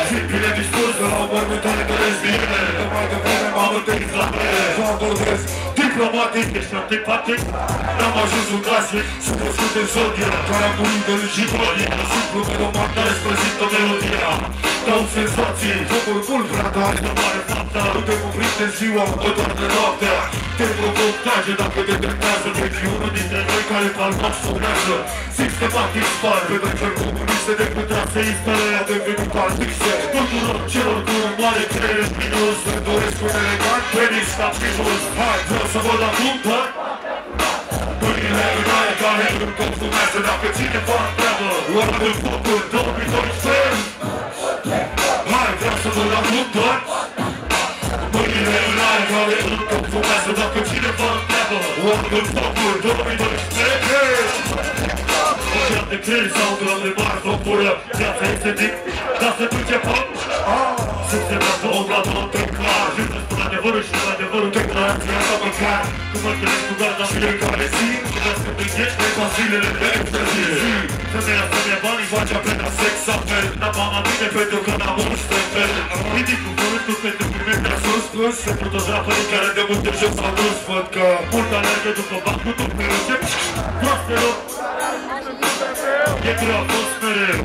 Zi bine dispus de la o mormântare de lesbiene. De mai devreme m-am întâlnit la mele. V-am vorbesc diplomatic, ești antipatic. N-am ajuns un clasic, sunt născut în zodie, care a murit de lucidonie. Simplu meloman care îți prezintă melodia. Dau senzații, focul pulbra, dar de mare fapta. Nu te cuprinde ziua, o doarne noaptea. Te provoc trage dacă te dreptează. Vei fi unul dintre noi care calmat sunează. Sistematic spar, pe drepturi comuniste decât raseistele. A devenit artiste, tuturor celor cu mare creier minus. Îmi doresc un elegant penis caprinos. Hai, vreau să văd acum, dar mâinile în aer care îmi consumează. Dacă cineva întreabă, oameni focul 2012. Hai, vreau să văd acum, dar mâinile în aer care îmi consumează. Dacă cineva întreabă, oameni focul 2012. Ocean de creri sau drum de mari focură. Viața este dic, dar se duce foc. Subsemnează om la tot în clar. Și îmi spun adevărul și adevărul declarația ta măcar. Tu mă întâlnești cu gata fiecare zi. Și vreau să înghești pe zilele de extazii. Femeia să-mi ia banii, facea plena sex apel. N-am mama bine pentru că n-am un stempel. Ridic cu cuvântul pentru prime de sus plus. Se fotografării care de multe jos s-au dus. Văd că mult alergă după bani cu tot peruce. Proastelor e greu a fost mereu.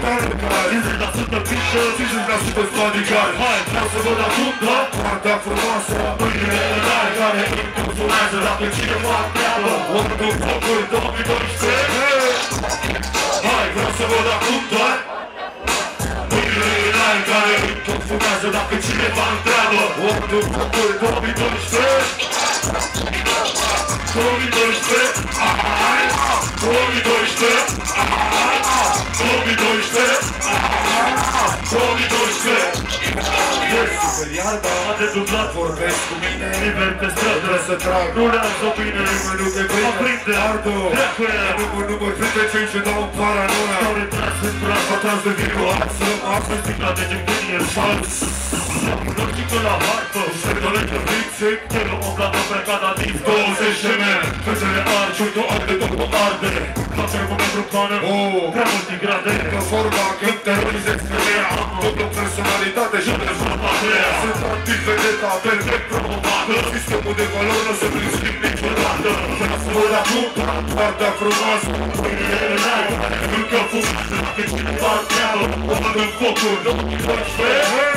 50% pișă, 50% bodyguard. Hai, vreau să văd acum, da? Partea frumoasă, mâinile în aer care îmi consumează. Dacă cineva întreabă, oricum focul 2012. Hai, vreau să văd acum, da? Mâinile în aer care îmi consumează. Dacă cineva întreabă, oricum focul 2012. 2012. 2012. 2012. Iarba de dublat, vorbesc cu mine. Liber pe stradă, trebuie să trag. Nu le-am bine, nimeni nu te prinde. Mă prinde, ardo, număr printre cei ce dau în paranoia. S-au retras în braț, atras de viruață. Apă sticla de gembenie fals. Logică la harpă, șerdoletă fixe. Te luăm o plată pe cada din 20 de meni. Fetele arci, uite o arde, tot o arde. La termometru plană, prea multigrade. Că forma când terorizezi femeia. Tot o personalitate și de forma treia. Sunt anti-vedeta, perfect promovată. Sistemul de valori nu se prin schimb niciodată. Vreau să văd acum partea frumoasă. Mâinile în aer, încă fumează. Dacă cineva întreabă, oameni în focul 2012.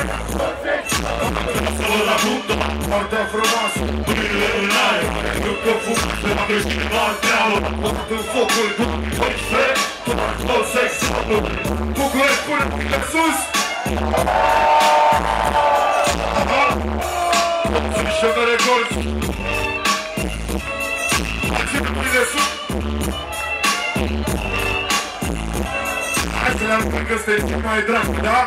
Vreau să văd acum partea frumoasă. Mâinile în aer, încă fumează. Dacă cineva întreabă, oameni în focul 2012. Tot sex, București pune pe sus. Și mere golf. Ține mâine sus. Hai să le arătăm că ăsta e mai drag, da?